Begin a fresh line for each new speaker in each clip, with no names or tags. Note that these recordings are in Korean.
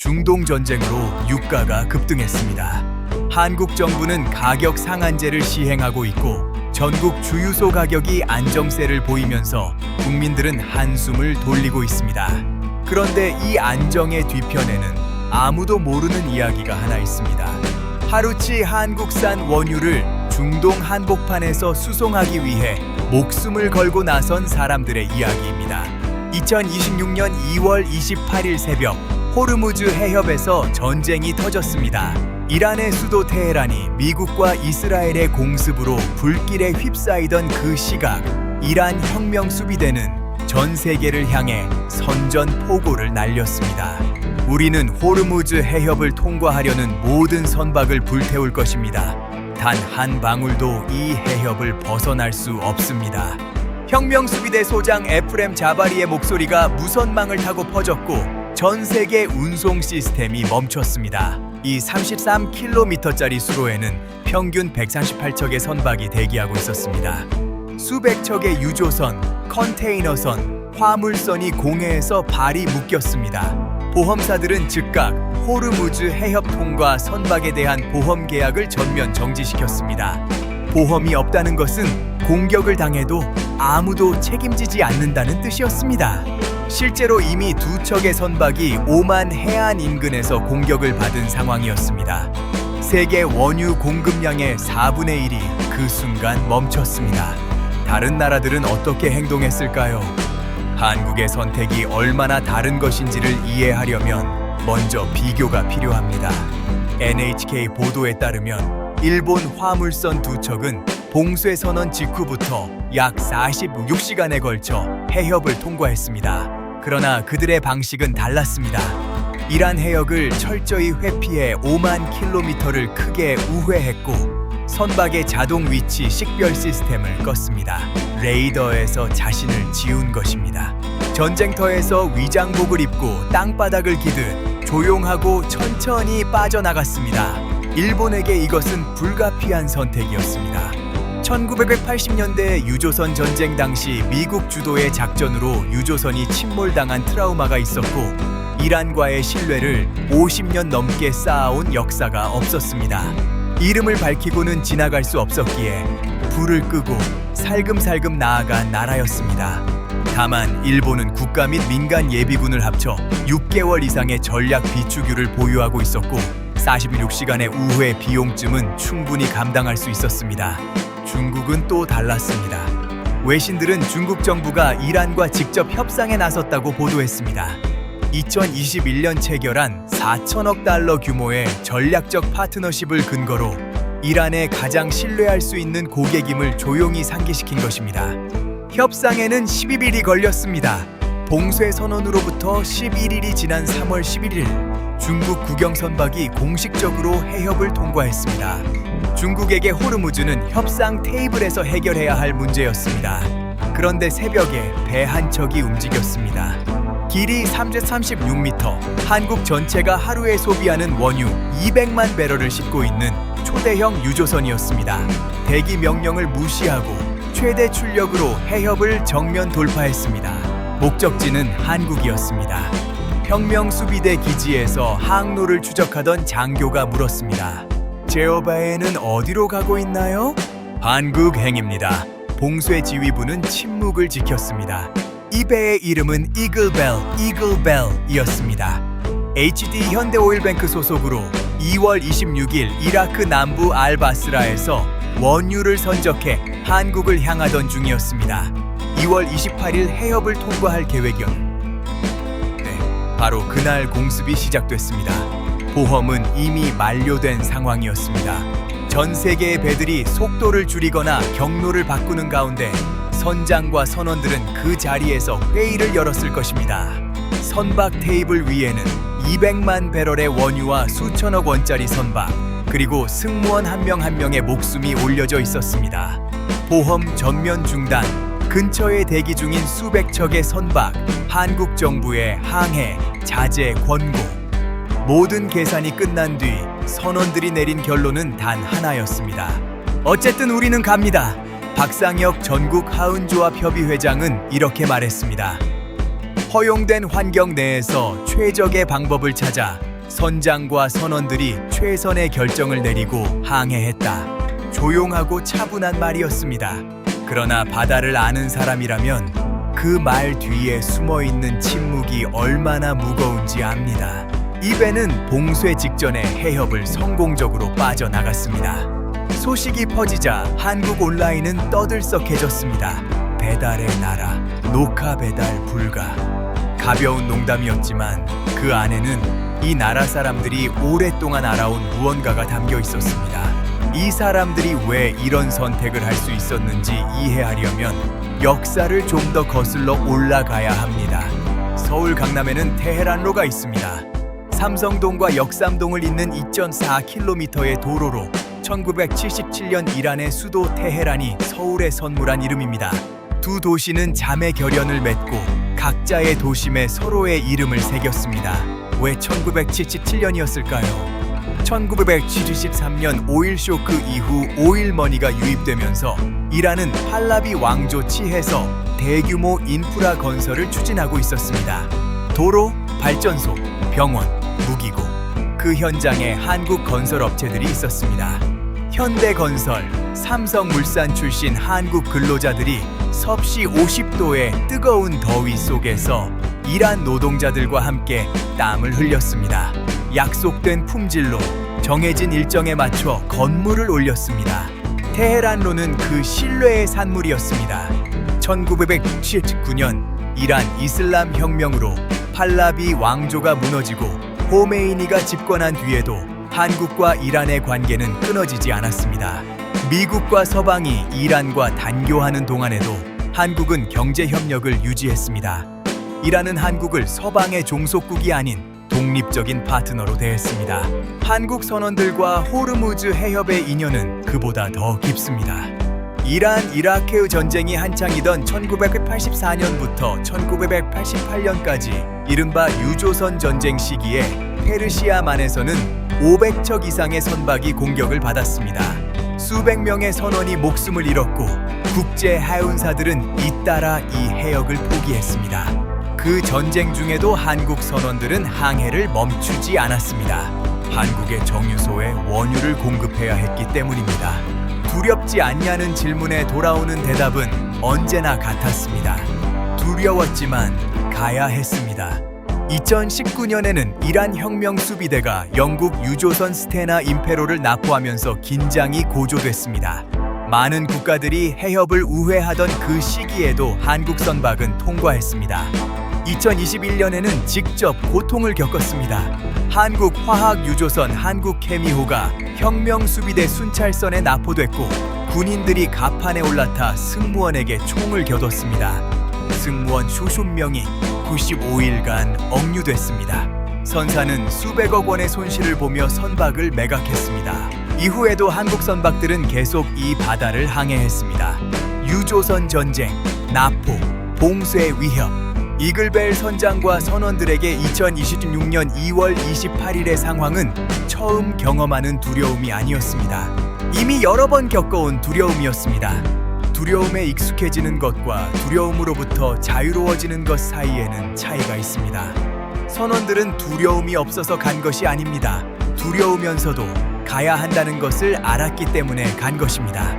중동 전쟁으로 유가가 급등했습니다. 한국 정부는 가격 상한제를 시행하고 있고 전국 주유소 가격이 안정세를 보이면서 국민들은 한숨을 돌리고 있습니다. 그런데 이 안정의 뒤편에는 아무도 모르는 이야기가 하나 있습니다. 하루치 한국산 원유를 중동 한복판에서 수송하기 위해 목숨을 걸고 나선 사람들의 이야기입니다. 2026년 2월 28일 새벽 호르무즈 해협에서 전쟁이 터졌습니다. 이란의 수도 테헤란이 미국과 이스라엘의 공습으로 불길에 휩싸이던 그 시각, 이란 혁명 수비대는 전 세계를 향해 선전포고를 날렸습니다. 우리는 호르무즈 해협을 통과하려는 모든 선박을 불태울 것입니다. 단 한 방울도 이 해협을 벗어날 수 없습니다. 혁명수비대 소장 에프렘 자바리의 목소리가 무선망을 타고 퍼졌고 전 세계 운송 시스템이 멈췄습니다. 이 33km짜리 수로에는 평균 148척의 선박이 대기하고 있었습니다. 수백 척의 유조선, 컨테이너선, 화물선이 공해에서 발이 묶였습니다. 보험사들은 즉각 호르무즈 해협 통과 선박에 대한 보험 계약을 전면 정지시켰습니다. 보험이 없다는 것은 공격을 당해도 아무도 책임지지 않는다는 뜻이었습니다. 실제로 이미 두 척의 선박이 오만 해안 인근에서 공격을 받은 상황이었습니다. 세계 원유 공급량의 4분의 1이 그 순간 멈췄습니다. 다른 나라들은 어떻게 행동했을까요? 한국의 선택이 얼마나 다른 것인지를 이해하려면 먼저 비교가 필요합니다. NHK 보도에 따르면 일본 화물선 두 척은 봉쇄 선언 직후부터 약 46시간에 걸쳐 해협을 통과했습니다. 그러나 그들의 방식은 달랐습니다. 이란 해역을 철저히 회피해 5만 킬로미터를 크게 우회했고 선박의 자동 위치 식별 시스템을 껐습니다. 레이더에서 자신을 지운 것입니다. 전쟁터에서 위장복을 입고 땅바닥을 기듯 조용하고 천천히 빠져나갔습니다. 일본에게 이것은 불가피한 선택이었습니다. 1980년대 유조선 전쟁 당시 미국 주도의 작전으로 유조선이 침몰당한 트라우마가 있었고 이란과의 신뢰를 50년 넘게 쌓아온 역사가 없었습니다. 이름을 밝히고는 지나갈 수 없었기에 불을 끄고 살금살금 나아간 나라였습니다. 다만 일본은 국가 및 민간 예비군을 합쳐 6개월 이상의 전략 비축유를 보유하고 있었고 46시간의 우회 비용쯤은 충분히 감당할 수 있었습니다. 중국은 또 달랐습니다. 외신들은 중국 정부가 이란과 직접 협상에 나섰다고 보도했습니다. 2021년 체결한 4천억 달러 규모의 전략적 파트너십을 근거로 이란에 가장 신뢰할 수 있는 고객임을 조용히 상기시킨 것입니다. 협상에는 12일이 걸렸습니다. 봉쇄 선언으로부터 11일이 지난 3월 11일 중국 국영 선박이 공식적으로 해협을 통과했습니다. 중국에게 호르무즈는 협상 테이블에서 해결해야 할 문제였습니다. 그런데 새벽에 배 한 척이 움직였습니다. 길이 336m, 한국 전체가 하루에 소비하는 원유 200만 배럴을 싣고 있는 초대형 유조선이었습니다. 대기 명령을 무시하고 최대 출력으로 해협을 정면 돌파했습니다. 목적지는 한국이었습니다. 혁명수비대 기지에서 항로를 추적하던 장교가 물었습니다. 제어바에는 어디로 가고 있나요? 한국행입니다. 봉쇄 지휘부는 침묵을 지켰습니다. 이 배의 이름은 이글벨이었습니다. HD 현대오일뱅크 소속으로 2월 26일 이라크 남부 알바스라에서 원유를 선적해 한국을 향하던 중이었습니다. 2월 28일 해협을 통과할 계획이었는데 바로 그날 공습이 시작됐습니다. 보험은 이미 만료된 상황이었습니다. 전 세계의 배들이 속도를 줄이거나 경로를 바꾸는 가운데 선장과 선원들은 그 자리에서 회의를 열었을 것입니다. 선박 테이블 위에는 200만 배럴의 원유와 수천억 원짜리 선박, 그리고 승무원 한 명 한 명의 목숨이 올려져 있었습니다. 보험 전면 중단, 근처에 대기 중인 수백 척의 선박, 한국 정부의 항해, 자제 권고. 모든 계산이 끝난 뒤 선원들이 내린 결론은 단 하나였습니다. 어쨌든 우리는 갑니다. 박상혁 전국 하은조합 협의회장은 이렇게 말했습니다. 허용된 환경 내에서 최적의 방법을 찾아 선장과 선원들이 최선의 결정을 내리고 항해했다. 조용하고 차분한 말이었습니다. 그러나 바다를 아는 사람이라면 그 말 뒤에 숨어있는 침묵이 얼마나 무거운지 압니다. 이 배는 봉쇄 직전에 해협을 성공적으로 빠져나갔습니다. 소식이 퍼지자 한국 온라인은 떠들썩해졌습니다. 배달의 나라, 녹화 배달 불가. 가벼운 농담이었지만 그 안에는 이 나라 사람들이 오랫동안 알아온 무언가가 담겨 있었습니다. 이 사람들이 왜 이런 선택을 할 수 있었는지 이해하려면 역사를 좀 더 거슬러 올라가야 합니다. 서울 강남에는 테헤란로가 있습니다. 삼성동과 역삼동을 잇는 2.4km의 도로로 1977년 이란의 수도 테헤란이 서울에 선물한 이름입니다. 두 도시는 자매 결연을 맺고 각자의 도심에 서로의 이름을 새겼습니다. 왜 1977년이었을까요? 1973년 오일 쇼크 이후 오일머니가 유입되면서 이란은 팔라비 왕조 치해서 대규모 인프라 건설을 추진하고 있었습니다. 도로, 발전소, 병원, 무기고. 그 현장에 한국 건설업체들이 있었습니다. 현대건설, 삼성물산 출신 한국 근로자들이 섭씨 50도의 뜨거운 더위 속에서 이란 노동자들과 함께 땀을 흘렸습니다. 약속된 품질로 정해진 일정에 맞춰 건물을 올렸습니다. 테헤란로는 그 신뢰의 산물이었습니다. 1979년 이란 이슬람 혁명으로 팔라비 왕조가 무너지고 호메이니가 집권한 뒤에도 한국과 이란의 관계는 끊어지지 않았습니다. 미국과 서방이 이란과 단교하는 동안에도 한국은 경제 협력을 유지했습니다. 이란은 한국을 서방의 종속국이 아닌 독립적인 파트너로 대했습니다. 한국 선원들과 호르무즈 해협의 인연은 그보다 더 깊습니다. 이란 이라크의 전쟁이 한창이던 1984년부터 1988년까지 이른바 유조선 전쟁 시기에 페르시아만에서는 500척 이상의 선박이 공격을 받았습니다. 수백 명의 선원이 목숨을 잃었고 국제 해운사들은 잇따라 이 해역을 포기했습니다. 그 전쟁 중에도 한국 선원들은 항해를 멈추지 않았습니다. 한국의 정유소에 원유를 공급해야 했기 때문입니다. 두렵지 않냐는 질문에 돌아오는 대답은 언제나 같았습니다. 두려웠지만 가야 했습니다. 2019년에는 이란 혁명 수비대가 영국 유조선 스테나 임페로를 납포하면서 긴장이 고조됐습니다. 많은 국가들이 해협을 우회하던 그 시기에도 한국 선박은 통과했습니다. 2021년에는 직접 고통을 겪었습니다. 한국 화학 유조선 한국케미호가 혁명 수비대 순찰선에 납포됐고 군인들이 갑판에 올라타 승무원에게 총을 겨눴습니다. 승무원 수십 명이 95일간 억류됐습니다. 선사는 수백억 원의 손실을 보며 선박을 매각했습니다. 이후에도 한국 선박들은 계속 이 바다를 항해했습니다. 유조선 전쟁, 납포, 봉쇄 위협. 이글벨 선장과 선원들에게 2026년 2월 28일의 상황은 처음 경험하는 두려움이 아니었습니다. 이미 여러 번 겪어온 두려움이었습니다. 두려움에 익숙해지는 것과 두려움으로부터 자유로워지는 것 사이에는 차이가 있습니다. 선원들은 두려움이 없어서 간 것이 아닙니다. 두려우면서도 가야 한다는 것을 알았기 때문에 간 것입니다.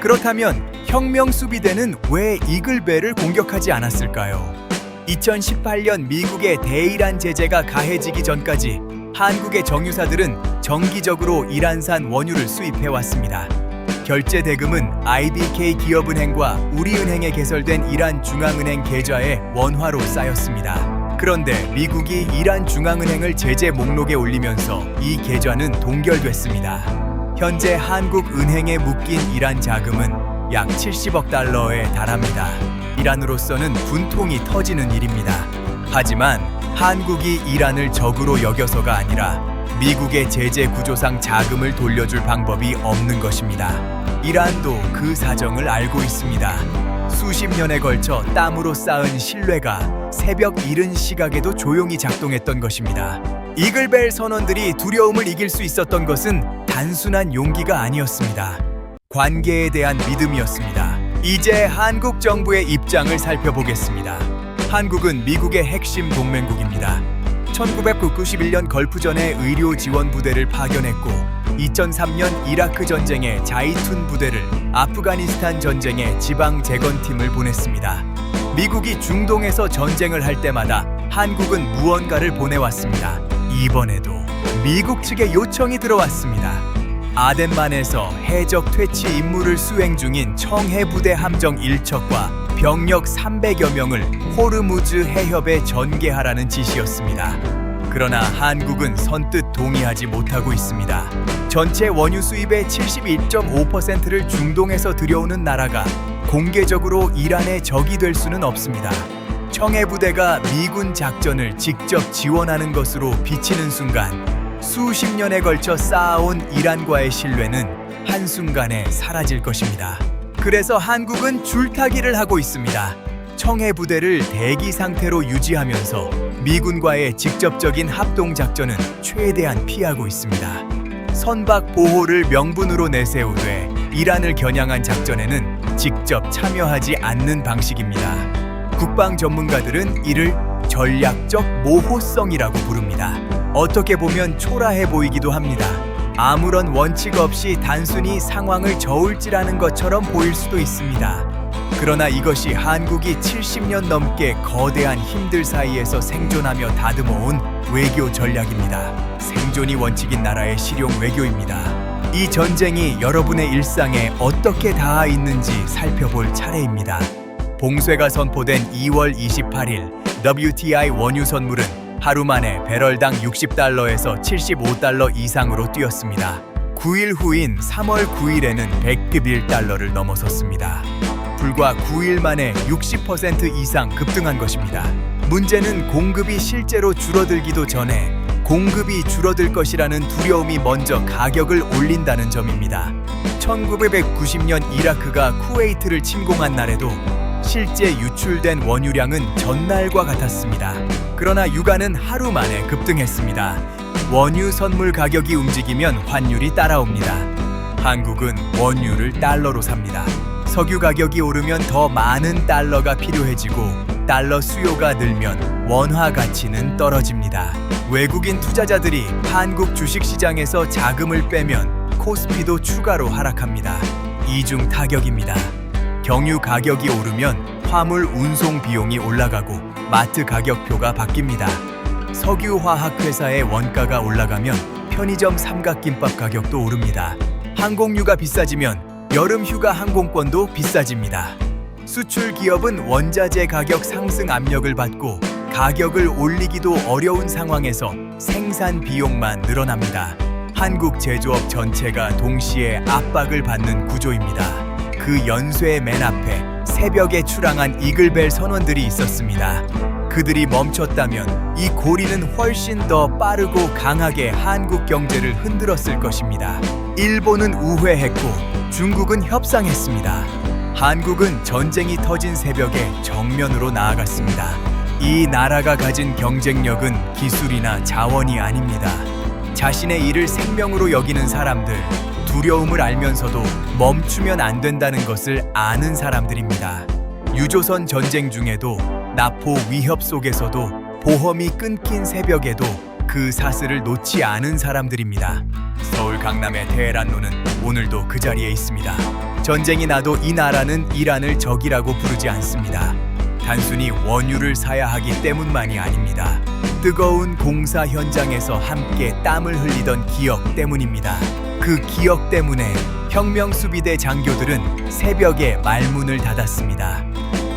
그렇다면 혁명 수비대는 왜 이글벨을 공격하지 않았을까요? 2018년 미국의 대이란 제재가 가해지기 전까지 한국의 정유사들은 정기적으로 이란산 원유를 수입해왔습니다. 결제 대금은 IBK 기업은행과 우리은행에 개설된 이란 중앙은행 계좌에 원화로 쌓였습니다. 그런데 미국이 이란 중앙은행을 제재 목록에 올리면서 이 계좌는 동결됐습니다. 현재 한국은행에 묶인 이란 자금은 약 70억 달러에 달합니다. 이란으로서는 분통이 터지는 일입니다. 하지만 한국이 이란을 적으로 여겨서가 아니라 미국의 제재 구조상 자금을 돌려줄 방법이 없는 것입니다. 이란도 그 사정을 알고 있습니다. 수십 년에 걸쳐 땀으로 쌓은 신뢰가 새벽 이른 시각에도 조용히 작동했던 것입니다. 이글벨 선원들이 두려움을 이길 수 있었던 것은 단순한 용기가 아니었습니다. 관계에 대한 믿음이었습니다. 이제 한국 정부의 입장을 살펴보겠습니다. 한국은 미국의 핵심 동맹국입니다. 1991년 걸프전에 의료 지원 부대를 파견했고 2003년 이라크 전쟁에 자이툰 부대를, 아프가니스탄 전쟁에 지방 재건팀을 보냈습니다. 미국이 중동에서 전쟁을 할 때마다 한국은 무언가를 보내왔습니다. 이번에도 미국 측의 요청이 들어왔습니다. 아덴만에서 해적 퇴치 임무를 수행 중인 청해부대 함정 1척과 병력 300여 명을 호르무즈 해협에 전개하라는 지시였습니다. 그러나 한국은 선뜻 동의하지 못하고 있습니다. 전체 원유 수입의 71.5%를 중동에서 들여오는 나라가 공개적으로 이란의 적이 될 수는 없습니다. 청해부대가 미군 작전을 직접 지원하는 것으로 비치는 순간 수십 년에 걸쳐 쌓아온 이란과의 신뢰는 한순간에 사라질 것입니다. 그래서 한국은 줄타기를 하고 있습니다. 청해부대를 대기 상태로 유지하면서 미군과의 직접적인 합동작전은 최대한 피하고 있습니다. 선박 보호를 명분으로 내세우되 이란을 겨냥한 작전에는 직접 참여하지 않는 방식입니다. 국방 전문가들은 이를 전략적 모호성이라고 부릅니다. 어떻게 보면 초라해 보이기도 합니다. 아무런 원칙 없이 단순히 상황을 저울질하는 것처럼 보일 수도 있습니다. 그러나 이것이 한국이 70년 넘게 거대한 힘들 사이에서 생존하며 다듬어온 외교 전략입니다. 생존이 원칙인 나라의 실용 외교입니다. 이 전쟁이 여러분의 일상에 어떻게 닿아 있는지 살펴볼 차례입니다. 봉쇄가 선포된 2월 28일 WTI 원유 선물은 하루 만에 배럴당 60달러에서 75달러 이상으로 뛰었습니다. 9일 후인 3월 9일에는 101달러를 넘어섰습니다. 불과 9일 만에 60% 이상 급등한 것입니다. 문제는 공급이 실제로 줄어들기도 전에 공급이 줄어들 것이라는 두려움이 먼저 가격을 올린다는 점입니다. 1990년 이라크가 쿠웨이트를 침공한 날에도 실제 유출된 원유량은 전날과 같았습니다. 그러나 유가는 하루 만에 급등했습니다. 원유 선물 가격이 움직이면 환율이 따라옵니다. 한국은 원유를 달러로 삽니다. 석유 가격이 오르면 더 많은 달러가 필요해지고 달러 수요가 늘면 원화 가치는 떨어집니다. 외국인 투자자들이 한국 주식시장에서 자금을 빼면 코스피도 추가로 하락합니다. 이중 타격입니다. 경유 가격이 오르면 화물 운송 비용이 올라가고 마트 가격표가 바뀝니다. 석유화학회사의 원가가 올라가면 편의점 삼각김밥 가격도 오릅니다. 항공유가 비싸지면 여름휴가 항공권도 비싸집니다. 수출 기업은 원자재 가격 상승 압력을 받고 가격을 올리기도 어려운 상황에서 생산 비용만 늘어납니다. 한국 제조업 전체가 동시에 압박을 받는 구조입니다. 그 연쇄의 맨 앞에 새벽에 출항한 이글벨 선원들이 있었습니다. 그들이 멈췄다면 이 고리는 훨씬 더 빠르고 강하게 한국 경제를 흔들었을 것입니다. 일본은 우회했고 중국은 협상했습니다. 한국은 전쟁이 터진 새벽에 정면으로 나아갔습니다. 이 나라가 가진 경쟁력은 기술이나 자원이 아닙니다. 자신의 일을 생명으로 여기는 사람들, 두려움을 알면서도 멈추면 안 된다는 것을 아는 사람들입니다. 유조선 전쟁 중에도 나포 위협 속에서도 보험이 끊긴 새벽에도 그 사슬을 놓지 않은 사람들입니다. 서울 강남의 테헤란로는 오늘도 그 자리에 있습니다. 전쟁이 나도 이 나라는 이란을 적이라고 부르지 않습니다. 단순히 원유를 사야 하기 때문만이 아닙니다. 뜨거운 공사 현장에서 함께 땀을 흘리던 기억 때문입니다. 그 기억 때문에 혁명수비대 장교들은 새벽에 말문을 닫았습니다.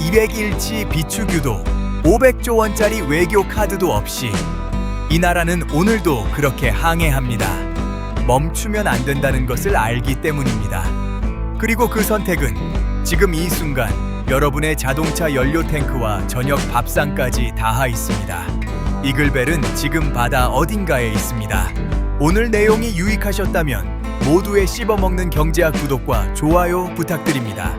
200일치 비축유도 500조 원짜리 외교 카드도 없이 이 나라는 오늘도 그렇게 항해합니다. 멈추면 안 된다는 것을 알기 때문입니다. 그리고 그 선택은 지금 이 순간 여러분의 자동차 연료 탱크와 저녁 밥상까지 닿아 있습니다. 이글벨은 지금 바다 어딘가에 있습니다. 오늘 내용이 유익하셨다면 모두의 씹어먹는 경제학 구독과 좋아요 부탁드립니다.